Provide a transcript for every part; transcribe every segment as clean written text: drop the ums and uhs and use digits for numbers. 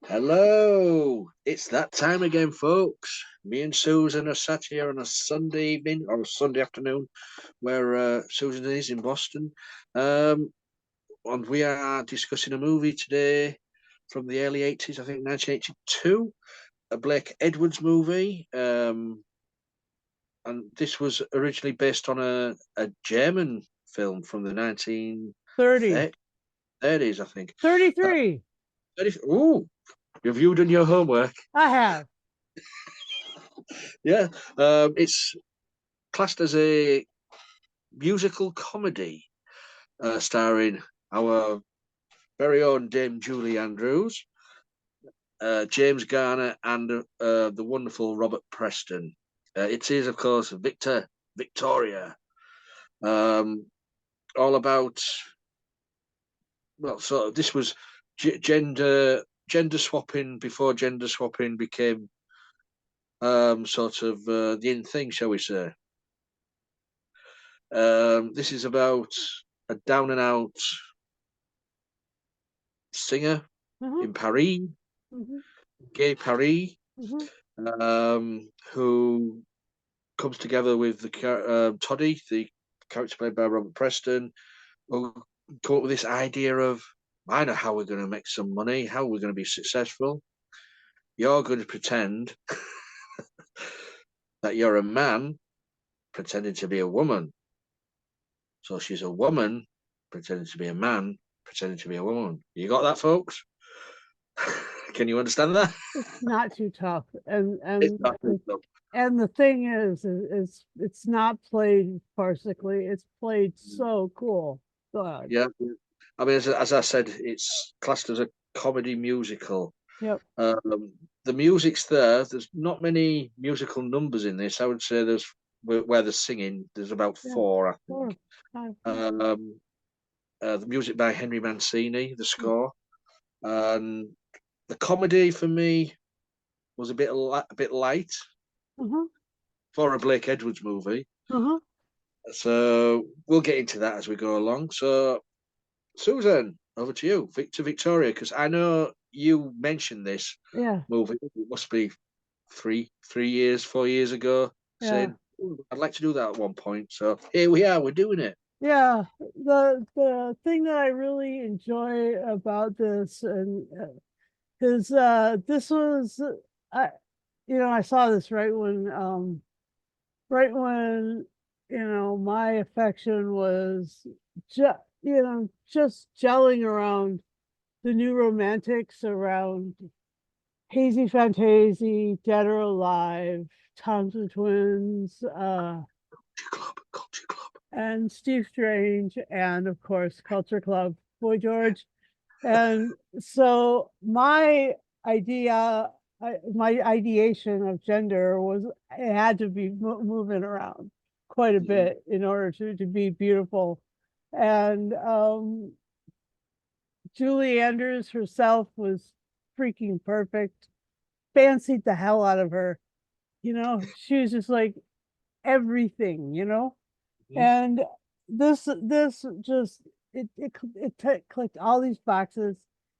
Hello, it's that time again, folks. Me and Susan are sat here on a Sunday evening or a Sunday afternoon, where Susan is in Boston, um, and we are discussing a movie today from the early '80s, I think 1982, a Blake Edwards movie, and this was originally based on a German film from the 30, 1930s, I think. Uh, 33. oh, have you done your homework? I have. Yeah, it's classed as a musical comedy starring our very own Dame Julie Andrews, James Garner, and the wonderful Robert Preston. It is, of course, Victoria, um, all about, well, sort of, this was gender swapping before gender swapping became sort of the in thing, shall we say. This is about a down and out singer Hmm. in Paris, Hmm. gay Paris, Hmm. who comes together with Toddy, the character played by Robert Preston, who come up with this idea of, I know how we're going to make some money, how we're going to be successful. You're going to pretend that you're a man pretending to be a woman. So she's a woman pretending to be a man, pretending to be a woman. You got that, folks? Can you understand that? It's not too tough. And It's and not good and, stuff. and the thing it's not played farcically. It's played so cool. God. Yeah. I mean, as I said, it's classed as a comedy musical. Yep. Um, the music's there. There's not many musical numbers in this. I would say there's where the singing. There's about Yeah. four, I think. 4, 5. Yeah. Um, the music by Henry Mancini, the score, and the comedy for me was a bit light Uh-huh. for a Blake Edwards movie. Uh-huh. So we'll get into that as we go along. So Susan, over to you, Victoria, because I know you mentioned this Yeah. movie. It must be 3 years, 4 years ago, Yeah. saying, "Ooh, I'd like to do that at one point." So here we are, we're doing it. Yeah. The thing that I really enjoy about this and is this was I I saw this right when my affection was just gelling around the new romantics around Hazy Fantasy, Dead or Alive, Thompson Twins, Culture Club, Culture Club. and Steve Strange, and of course Culture Club, Boy George. And so my ideation of gender was it had to be moving around quite a Mhm. bit in order to be beautiful. And Julie Andrews herself was freaking perfect. Fancied the hell out of her. She was just like everything. Mhm. And this just clicked all these boxes.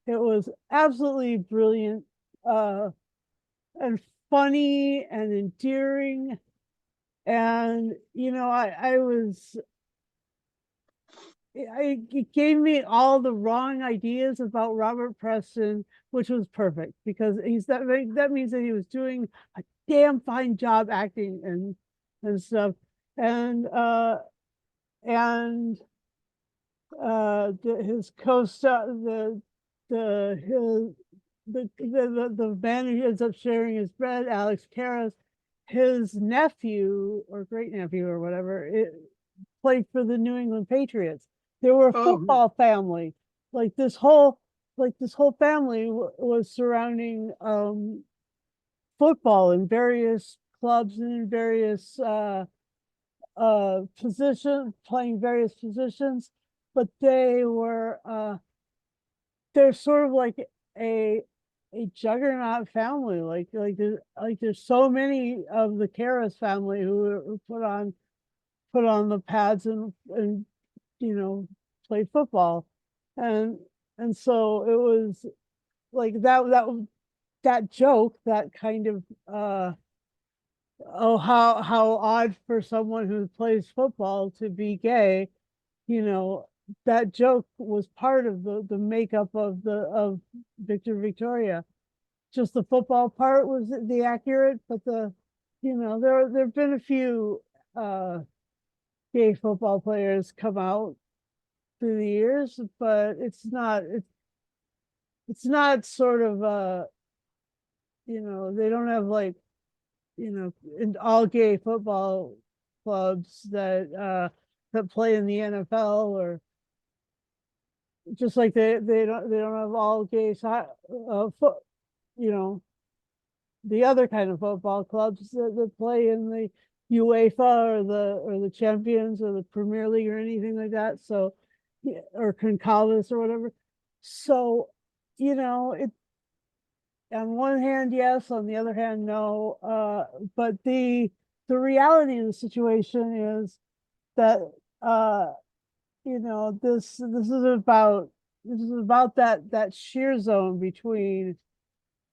It was absolutely brilliant, uh, and funny and endearing. And it gave me all the wrong ideas about Robert Preston, which was perfect because that means that he was doing a damn fine job acting and stuff. And and his co-star, the man who ends up sharing his bed, Alex Karras, his nephew or great nephew or whatever, played for the New England Patriots. They were a Oh, football family. Like this whole family was surrounding football in various clubs and in various positions, playing various positions, but they're sort of like a a juggernaut family. There's so many of the Karras family who put on the pads and played football, and and so it was like that. that joke, that kind of oh, how odd for someone who plays football to be gay, you know, that joke was part of the makeup of the of Victor Victoria. Just the football part was the accurate, but the, you know, there've been a few gay football players come out through the years, but it's not sort of you know, they don't have like, you know, in all gay football clubs that play in the NFL, or just like they don't have all gay foot, you know, the other kind of football clubs that play in the UEFA or the Champions or the Premier League or anything like that. So, yeah, or Concalves or whatever. So, you know, it, on one hand, yes, on the other hand, no. But the reality of the situation is that you know, this is about that sheer zone between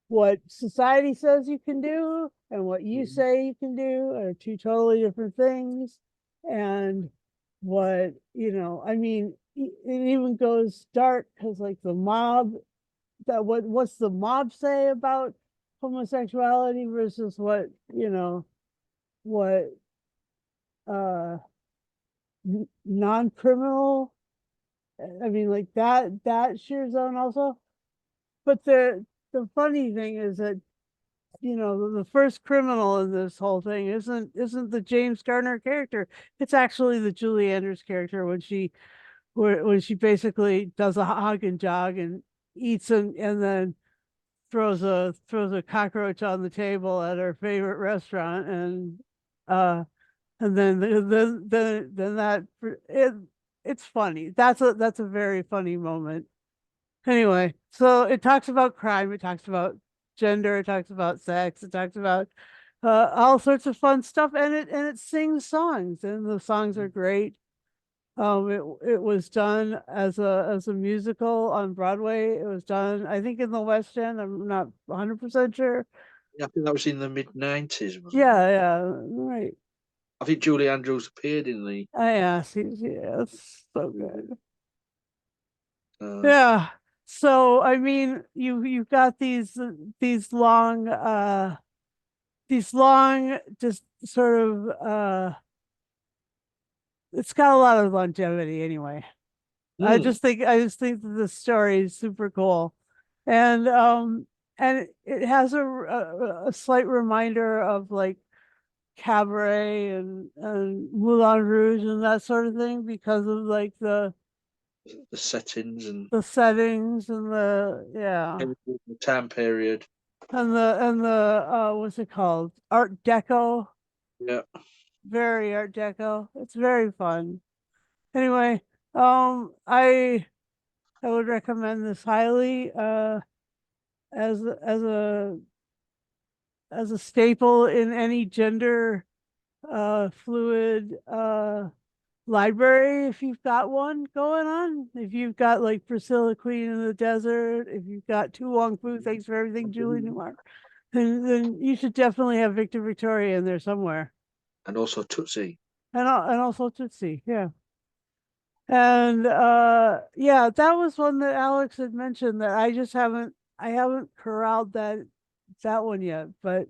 what society says you can do and what you say you can do are two totally different things. And what, you know, I mean, it even goes dark because like the mob, that what's the mob say about homosexuality versus what, you know, what uh non-criminal, I mean, like that sheer zone also. But the funny thing is that, you know, the first criminal in this whole thing isn't the James Garner character. It's actually the Julie Andrews character when she basically does a hog and jog and eats and then throws a cockroach on the table at her favorite restaurant, uh and then that it's funny. That's a very funny moment. Anyway, so it talks about crime, it talks about gender, it talks about sex, it talks about all sorts of fun stuff, and it sings songs, and the songs are great. It was done as a musical on Broadway. It was done, I think, in the West End. I'm not 100% sure. Yeah, I think that was in the mid-90s, wasn't it? Yeah, yeah, right. I think Julie Andrews appeared in the. Yeah, yeah, it's so good. Uh, Yeah. So I mean, you've got these long just sort of it's got a lot of longevity anyway. mm, I just think that the story is super cool. And and it has a slight reminder of like cabaret and Moulin Rouge and that sort of thing because of like the settings and the settings and the, yeah, the time period. and the what's it called? Art Deco, Yeah. very Art Deco. It's very fun. Anyway, I would recommend this highly as as a staple in any gender fluid library if you've got one going on. If you've got like Priscilla Queen in the Desert, if you've got Tu Wong Fu, thanks for everything, Julie Newmar, then you should definitely have Victor Victoria in there somewhere. And also Tootsie. And also Tootsie, yeah. And yeah, that was one that Alex had mentioned that I haven't corralled that one yet. But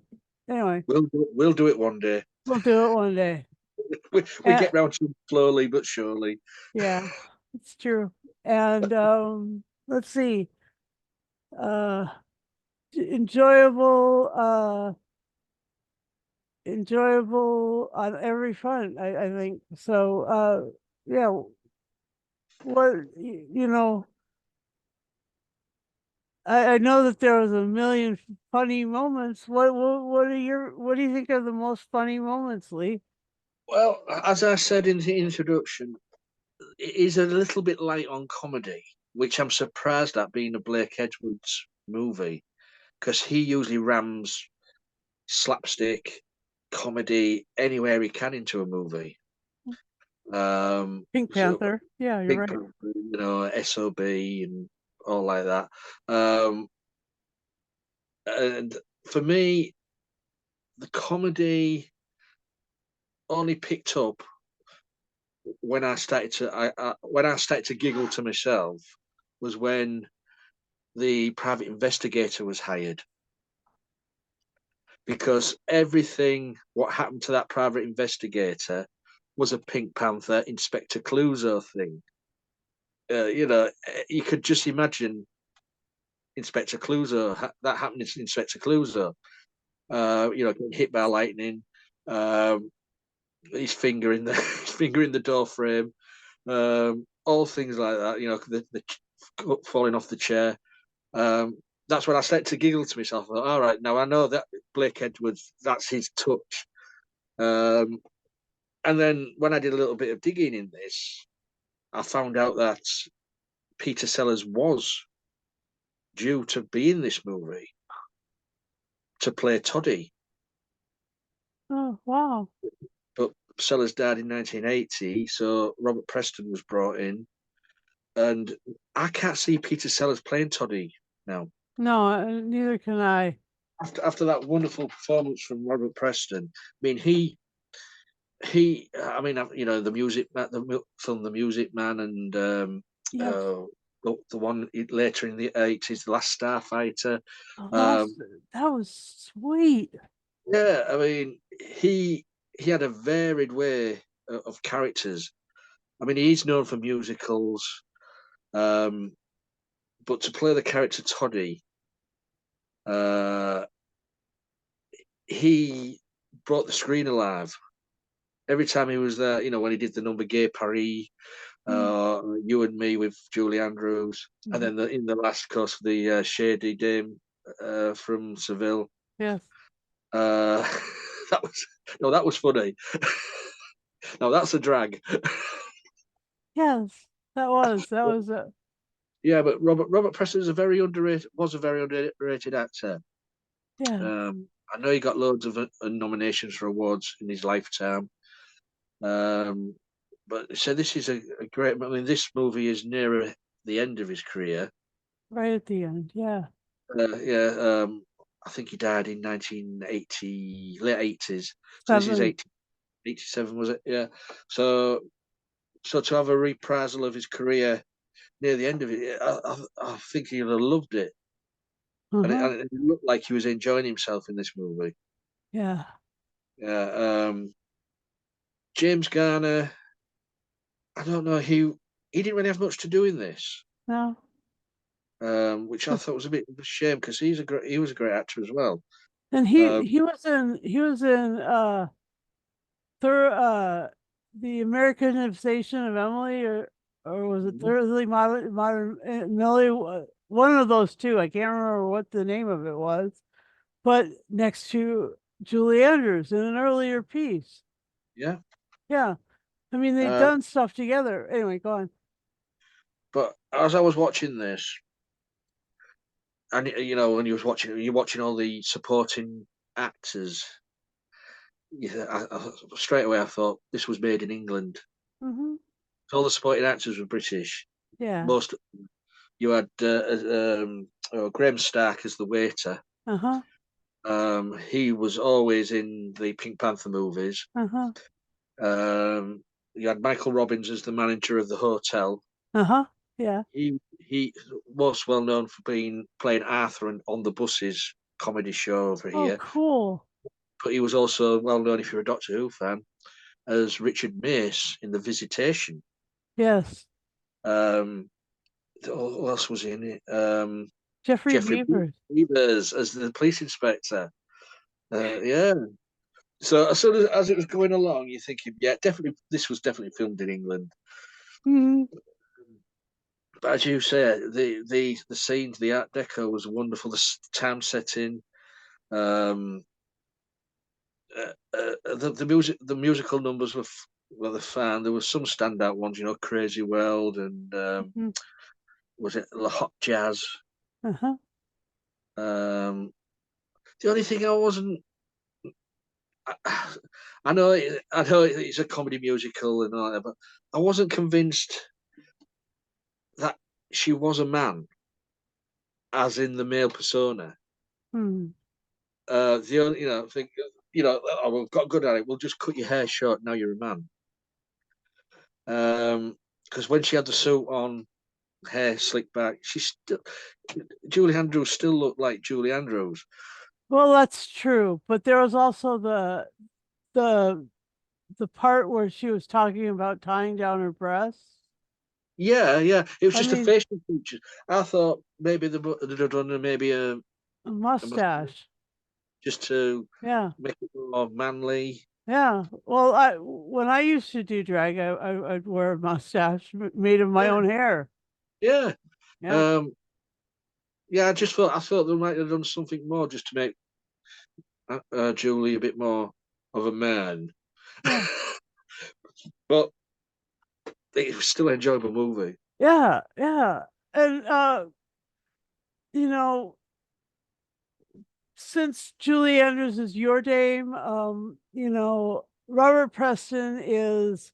anyway, We'll do it one day. we'll do it one day. We Uh, get round to it slowly but surely. yeah, it's true. And let's see. Uh enjoyable enjoyable on every front, I think. So yeah, what you know, I know that there was a million funny moments. What do you think are the most funny moments, Lee? Well, as I said in the introduction, it is a little bit light on comedy, which I'm surprised at being a Blake Edwards movie, because he usually rams slapstick comedy anywhere he can into a movie. Pink So Panther. Yeah, you're Pink right. Panther, SOB and all like that. Um, And for me, the comedy only picked up when I started to giggle to myself was when the private investigator was hired, because everything what happened to that private investigator was a Pink Panther Inspector Clouseau thing. You could just imagine Inspector Clouseau that happening to Inspector Clouseau. Getting hit by lightning, um, his finger in the his finger in the door frame, all things like that. The falling off the chair. That's when I started to giggle to myself. I thought, all right, now I know that Blake Edwards, that's his touch. Um, and then when I did a little bit of digging in this, I found out that Peter Sellers was due to be in this movie to play Toddy, Oh, wow. but Sellers died in 1980, so Robert Preston was brought in, and I can't see Peter Sellers playing Toddy now. No, neither can I. After that wonderful performance from Robert Preston, I mean, I mean, the music, the film, The Music Man, and Yes. uh, the one later in the 80s, The Last Starfighter. Oh, Um, that was sweet. yeah, I mean, he had a varied way of characters. I mean, he's known for musicals, um, but to play the character Toddy, uh, he brought the screen alive. Every time he was there, when he did the number Gay Paris, Mm, You and Me with Julie Andrews, and mhm. then in the last course, the Shady Dame from Seville. Yes. Uh, that was no, that was funny. No, that's a drag. Yes. That was Yeah, but Robert Preston is a very underrated actor. yeah, I know he got loads of nominations for awards in his lifetime. Um, but so this is a great. I mean, this movie is nearer the end of his career. right at the end. Yeah. Yeah, I think he died in 1980, late 80s. So this is 7. 87, was it? Yeah. So to have a reprisal of his career near the end of it, I think he'd have loved it. Uh-huh. And it looked like he was enjoying himself in this movie. Yeah. Yeah. James Garner, I don't know, he didn't really have much to do in this, No. which I Just thought was a bit of a shame because he was a great actor as well. and Um, he was in third the Americanization of Emily, or was it Thoroughly Modern Millie? One of those two. I can't remember what the name of it was. But next to Julie Andrews in an earlier piece. yeah. Yeah. I mean, they've Um, done stuff together. Anyway, go on. but as I was watching this, and when you're watching all the supporting actors, yeah, straight away I thought this was made in England. Hmm. All the supporting actors were British. Yeah. Most You had Graham Stark as the waiter. Uh-huh. He was always in the Pink Panther movies. Uh-huh. You had Michael Robbins as the manager of the hotel. Uh-huh. Yeah. He most well known for playing Arthur on the Buses comedy show over Oh, here. cool. But he was also well known, if you're a Doctor Who fan, as Richard Mace in The Visitation. Yes. Um, who else was in it? Jeffrey Jeffrey Beavers. Beavers as the police inspector. Yeah. So as soon as it was going along, you're thinking, yeah, definitely, this was definitely filmed in England. Hmm. But as you say, the scenes, the Art Deco was wonderful. The time setting, um, the musical numbers were the fan. There were some standout ones, Crazy World and Hmm. was it La Hot Jazz? Uh-huh. Um, the only thing I wasn't, I know it's a comedy musical and all that, but I wasn't convinced that she was a man, as in the male persona. Hmm. The only, think, oh, we've got good at it. We'll just cut your hair short. Now you're a man. Because when she had the suit on, hair slicked back, Julie Andrews still looked like Julie Andrews. Well, that's true, but there was also the the part where she was talking about tying down her breasts. Yeah, yeah. It was I just a mean, facial feature. I thought maybe they'd have done maybe a a mustache mustache. just to Yeah. make it more manly. Yeah. Well, I when I used to do drag, I'd wear a mustache made of my Yeah, own hair. yeah. Yeah. Um, yeah. I thought they might have done something more just to make Julie a bit more of a man. Yeah. But it was still an enjoyable movie. Yeah. Yeah. And you know, since Julie Andrews is your dame, Robert Preston is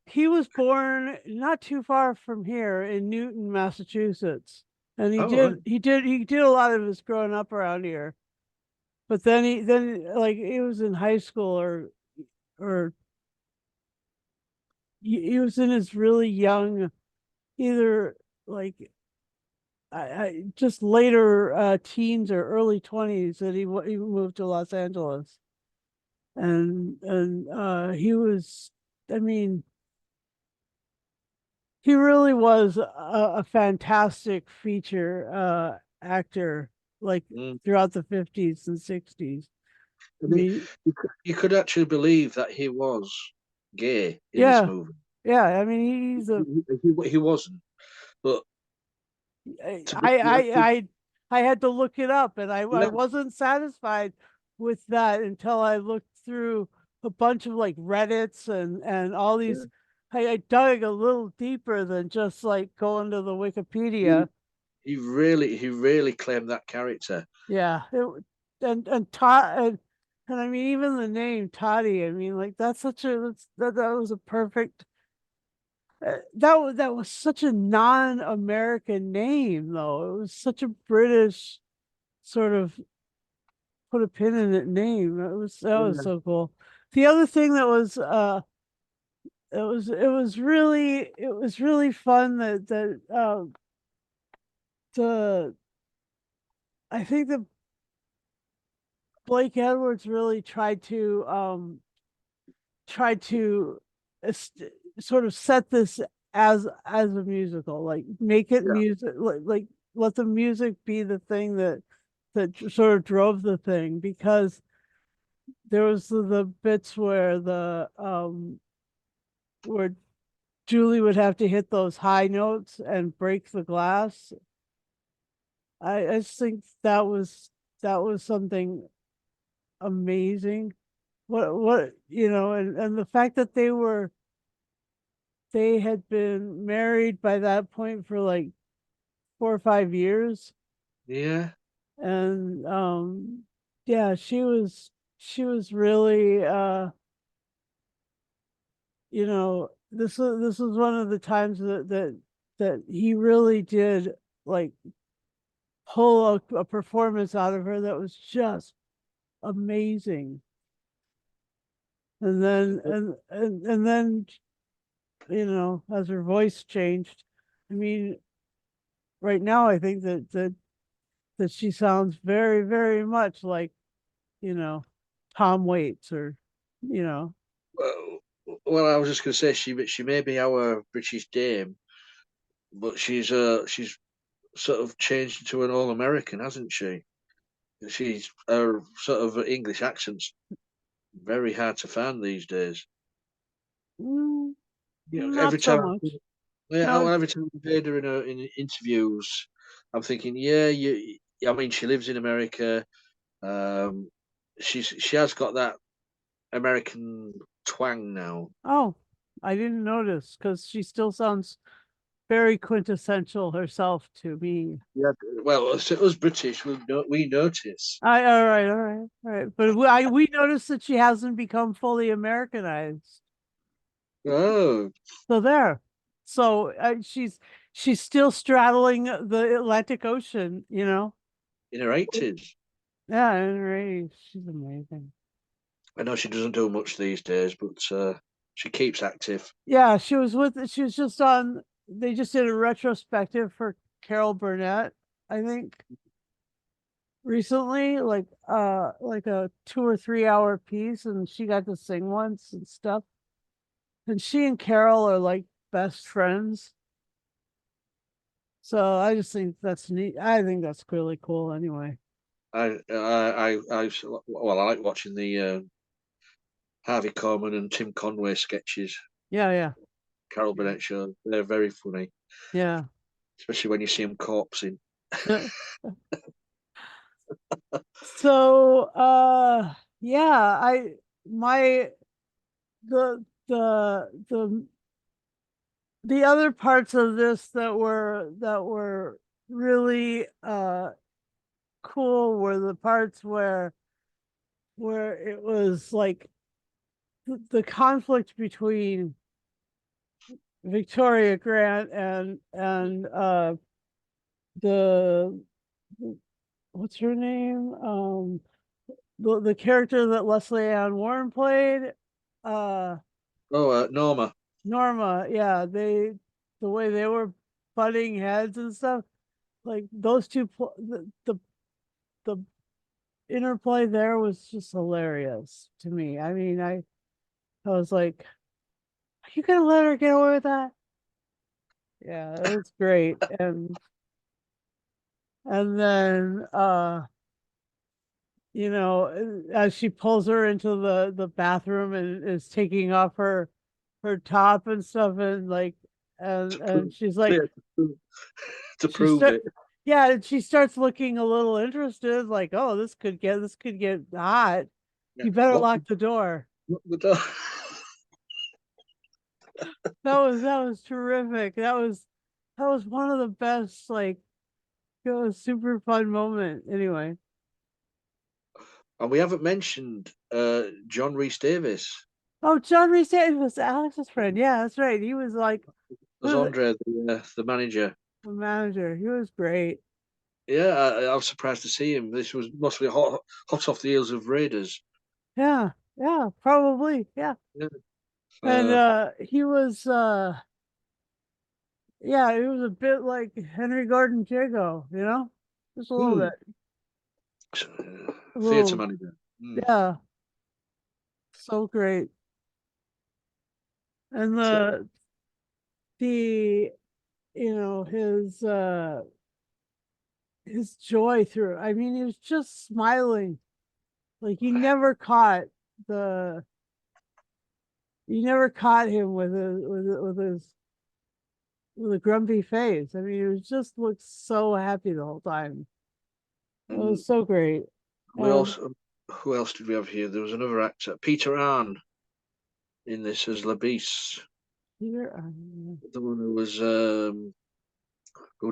he was born not too far from here in Newton, Massachusetts. And Oh, right. he did a lot of his growing up around here. But then like he was in high school or he was in his really young, either like I just later teens or early 20s that he moved to Los Angeles. And he was, I mean, he really was a fantastic feature actor, like Mm. throughout the 50s and 60s. I I mean, mean, you could actually believe that he was gay in this yeah, movie. yeah. I mean, he's a He wasn't, but I to be I to actually, I I had to look it up, and I yeah, wasn't satisfied with that until I looked through a bunch of like Reddits and all yeah. these. I dug a little deeper than just like going to the He, Wikipedia. he really claimed that character. Yeah, and Todd and I mean even the name Toddy. I mean like that was a perfect. That was such a non-American name though. It was such a British sort of put a pin in it name. That was Yeah. so cool. The other thing that was it was really fun that the I think that Blake Edwards really tried to est- sort of set this as a musical, like make it Yeah. music, like let the music be the thing that sort of drove the thing, because there was the bits where Julie would have to hit those high notes and break the glass. I just think that was something amazing. And the fact that they had been married by that point for like 4 or 5 years. Yeah. And yeah, she was really this was one of the times that he really did like pull a performance out of her that was just amazing. And then as her voice changed, I mean, right now I think that she sounds very, very much like, you know, Tom Waits or, you know, Well, well, I was just going to say she may be our British dame, but she's sort of changed into an all American, hasn't she? She's her sort of English accent's very hard to find these days. mm, Every not so time, much. yeah, No, every time I've heard her in interviews, I'm thinking, yeah, I mean, she lives in America. Um, she has got that American twang now. oh, I didn't notice because she still sounds very quintessential herself to me. Yeah, well, us British, we notice. All right, all right, all right. But we noticed that she hasn't become fully Americanized. Oh, So there. So she's still straddling the Atlantic Ocean. in her 80s. Yeah, and Ray, she's amazing. I know she doesn't do much these days, but she keeps active. Yeah, she was just on, they just did a retrospective for Carol Burnett, I think, recently, like a 2 or 3 hour piece, and she got to sing once and stuff. And she and Carol are like best friends. So I just think that's neat. I think that's really cool anyway. Well, I like watching the Harvey Korman and Tim Conway sketches. Yeah, yeah, Carol yeah. Burnett show. They're very funny, Yeah. especially when you see them corpsing. So yeah, I my the the other parts of this that were really cool were the parts where it was like the conflict between Victoria Grant and the what's her name? The character that Leslie Ann Warren played, uh Oh, Norma. Norma. Yeah, the way they were butting heads and stuff, like those two the interplay there was just hilarious to me. I mean, I was like, are you gonna let her get away with that? Yeah, it was great. And then you know, as she pulls her into the bathroom and is taking off her top and stuff, and like To and prove, she's yeah, like, to she prove start it. yeah, and she starts looking a little interested, like, oh, this could get hot. Yeah. You better What? lock the door. What? That was terrific. That was one of the best, like, it was a super fun moment. Anyway. And we haven't mentioned John Rhys-Davies Oh, John Rhys-Davies was Alex's friend. Yeah, that's right. He was like, he as was Andre, the manager. the manager. He was great. Yeah, I was surprised to see him. This was mostly hot off the heels of Raiders. Yeah, yeah, probably. Yeah. Yeah. And Uh, he was yeah, he was a bit like Henry Gordon Jago, you know? Just a little hmm, bit. A theatre little, manager. Hmm. yeah, so great. And So, the you know, his joy through. I mean, he was just smiling. Like the you never caught him with with a grumpy face. I mean, he was just looked so happy the whole time. It and was so great. we And also, who else did we have here? There was another actor, Peter Arne, in this as Labisse, Peter, the one who was who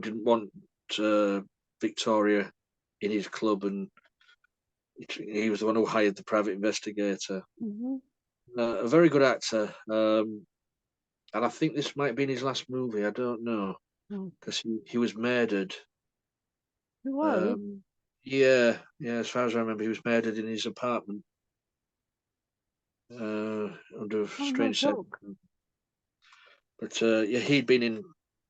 didn't want uh, Victoria in his club, and he was the one who hired the private investigator. mhm. A very good actor, and I think this might be in his last movie. I don't know Oh, because he was murdered. he was. Um, yeah, yeah. As far as I remember, he was murdered in his apartment under Oh, no strange joke. circumstances. But yeah, he'd been in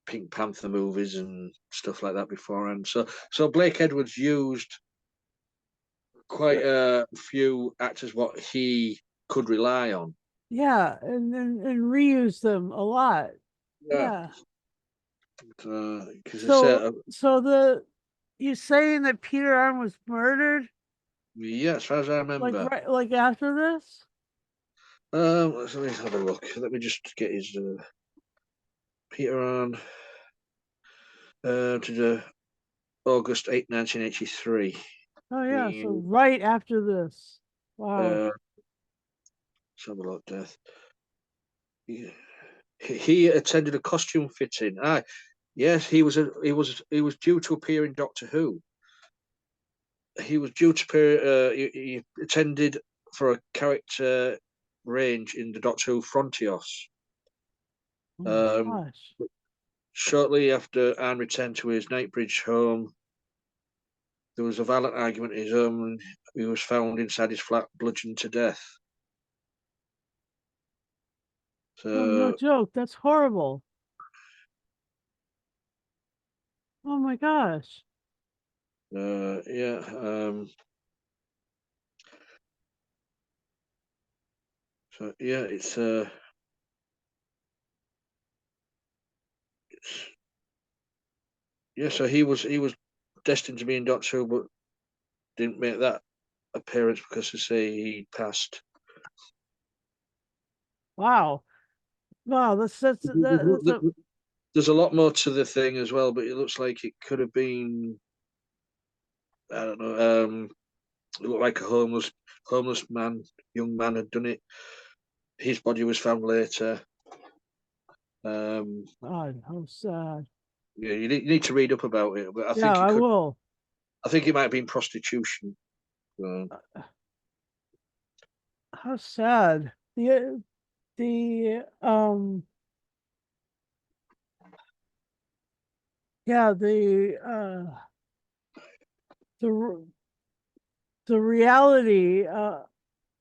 Pink Panther movies and stuff like that beforehand. So Blake Edwards used quite a few actors what he could rely on. Yeah, and reuse them a lot. Yeah, Yeah. because I said, So you saying that Peter Arm was murdered yeah, as far as I like remember. right like after this? Let me have a look. Let me just get his Peter on to the August 8th, 1983. Oh yeah, so The right after this. Wow. uh, let's have a look, Death. He attended a costume fitting. Ah, yes, he was due to appear in Doctor Who. He was due to appear. He attended for a character range in the Doctor Who Frontios. Oh my Um, gosh. Shortly after Anne returned to his Knightsbridge home, there was a violent argument at his home, and he was found inside his flat, bludgeoned to death. Oh, no So joke. That's horrible. Oh my gosh. yeah, so yeah, it's yeah. So he was destined to be in Doctor Who, but didn't make that appearance because they say he passed. Wow. Wow, that's a There's a lot more to the thing as well, but it looks like it could have been, I don't know. It looked like a homeless young man had done it. His body was found later. Um, God, how sad. yeah, you need to read up about it, but I Yeah, think it I could. will. I think it might have been prostitution. So, How sad. The yeah, the the reality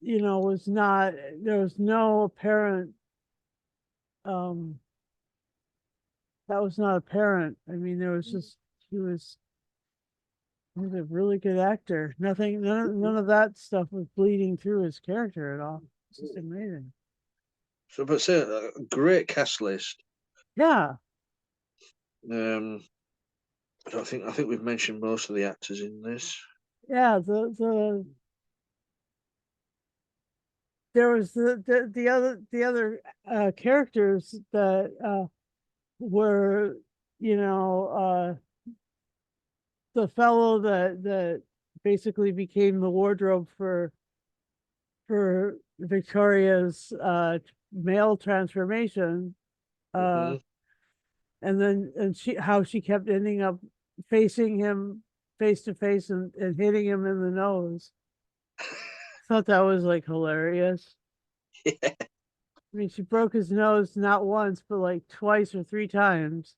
was not, there was no apparent um that was not apparent. I mean, there was just he was a really good actor. None of that stuff was bleeding through his character at all. It's just amazing. but say a great cast list. Yeah, Um, I think we've mentioned most of the actors in this. yeah. There was the other characters that were, you know, the fellow that basically became the wardrobe for Victoria's male transformation, uh, Hmm. and then and she kept ending up facing him face to face and hitting him in the nose. Thought that was like hilarious. Yeah, I mean, she broke his nose not once, but like twice or three times.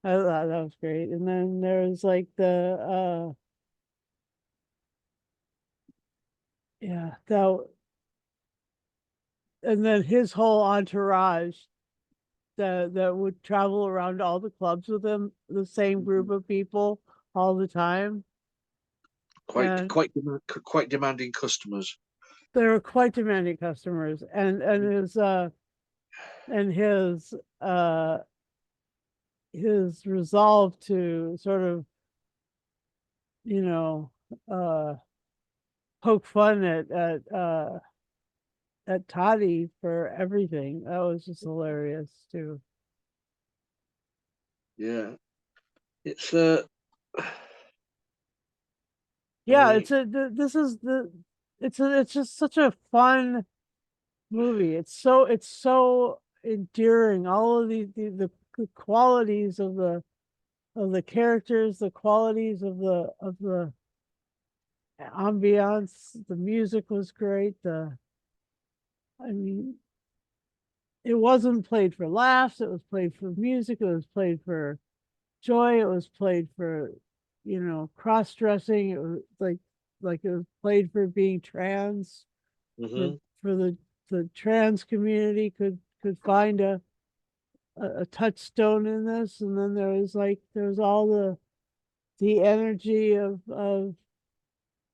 I thought that was great. And then there was like yeah, that, and then his whole entourage that would travel around all the clubs with him, the same group of people all the time. And quite demanding customers. they were quite demanding customers. And his resolve to sort of, you know, uh poke fun at Toddy for everything. That was just hilarious too. Yeah, it's I Yeah, mean, it's a this is the it's just such a fun movie. It's so endearing. All of the qualities of the characters, the qualities of the ambiance, the music was great. I mean, it wasn't played for laughs, it was played for music, it was played for joy, it was played for, cross-dressing, it was like it was played for being trans, for mhm. for the trans community could find a touchstone in this. And then there was all the energy of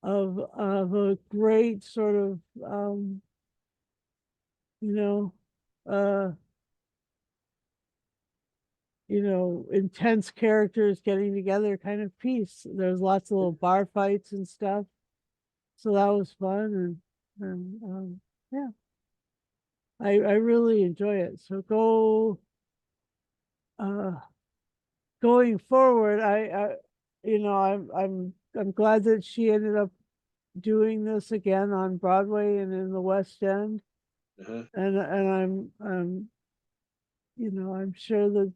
a great sort of you know uh intense characters getting together kind of piece. There's lots of little bar fights and stuff, so that was fun. And yeah, I really enjoy it. So uh going forward, I'm glad that she ended up doing this again on Broadway and in the West End. Uh-huh. And I'm sure that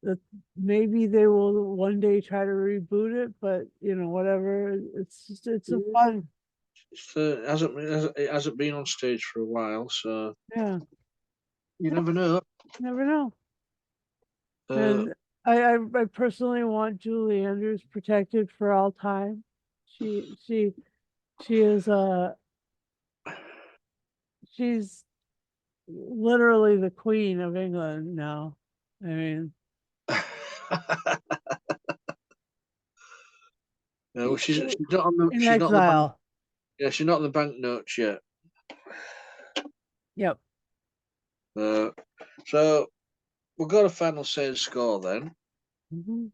that maybe they will one day try to reboot it, but whatever. It's a Yeah. fun. It hasn't been on stage for a while, so Yeah, you yeah, never know. never know. Uh, And I personally want Julie Andrews protected for all time. She is she's literally the Queen of England now. I mean, well, she's not on the in exile. yeah, she's not on the banknotes yet. Yep. So we've got a final say and score then. Mm-hmm.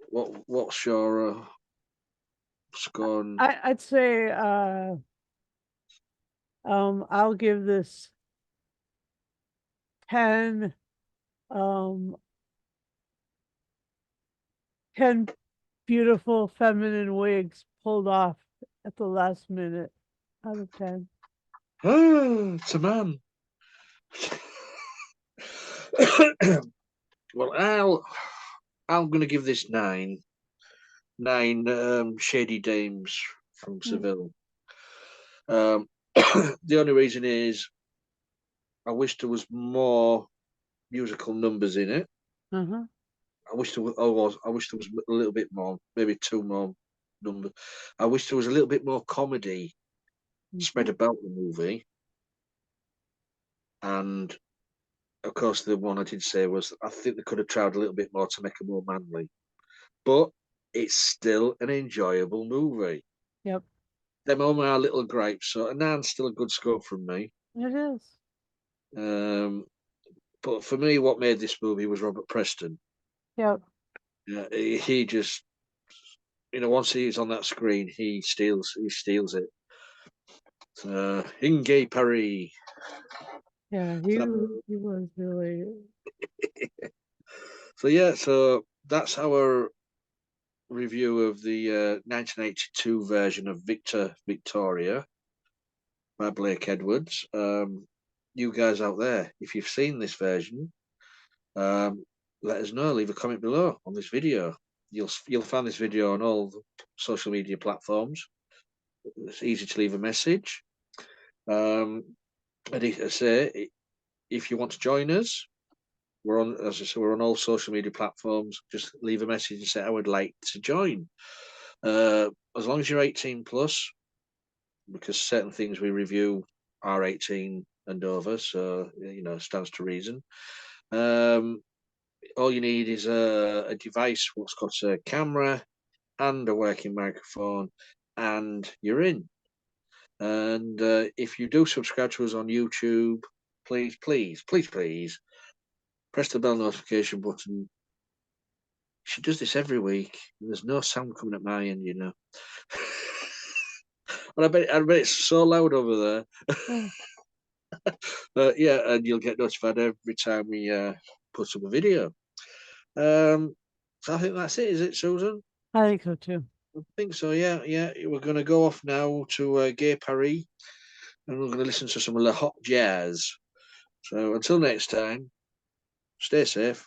What's your score? I'd say I'll give this 10 um 10 beautiful feminine wigs pulled off at the last minute out of 10. Oh, it's a man. Well, I'm going to give this 9. 9 shady dames from Seville. The only reason is I wish there was more musical numbers in it. Uh-huh. I wish there was. I wish there was a little bit more, maybe 2 more numbers. I wish there was a little bit more comedy spread about the movie. And of course, the one I did say was I think they could have tried a little bit more to make it more manly, but it's still an enjoyable movie. Yep. Them are my little gripes. So a 9's still a good score from me. It is. But for me, what made this movie was Robert Preston. Yep. Yeah, he just, once he's on that screen, he steals it. Inge Paris. Yeah, So, he was really. so that's our review of the 1982 version of Victoria by Blake Edwards. You guys out there, if you've seen this version, let us know. Leave a comment below on this video. You'll find this video on all the social media platforms. It's easy to leave a message. And as I say, if you want to join us, we're on, as I say, we're on all social media platforms. Just leave a message and say I would like to join. As long as you're 18 plus, because certain things we review are 18 and over, so stands to reason. All you need is a device, what's called a camera, and a working microphone, and you're in. And if you do subscribe to us on YouTube, please, please, please, please press the bell notification button. She does this every week. And there's no sound coming at my end, And I bet it's so loud over there. Yeah, and you'll get notified every time we put up a video. So I think that's it. Is it, Susan? I think so too. I think so. Yeah. We're going to go off now to Gay Paris, and we're going to listen to some of the hot jazz. So until next time, stay safe.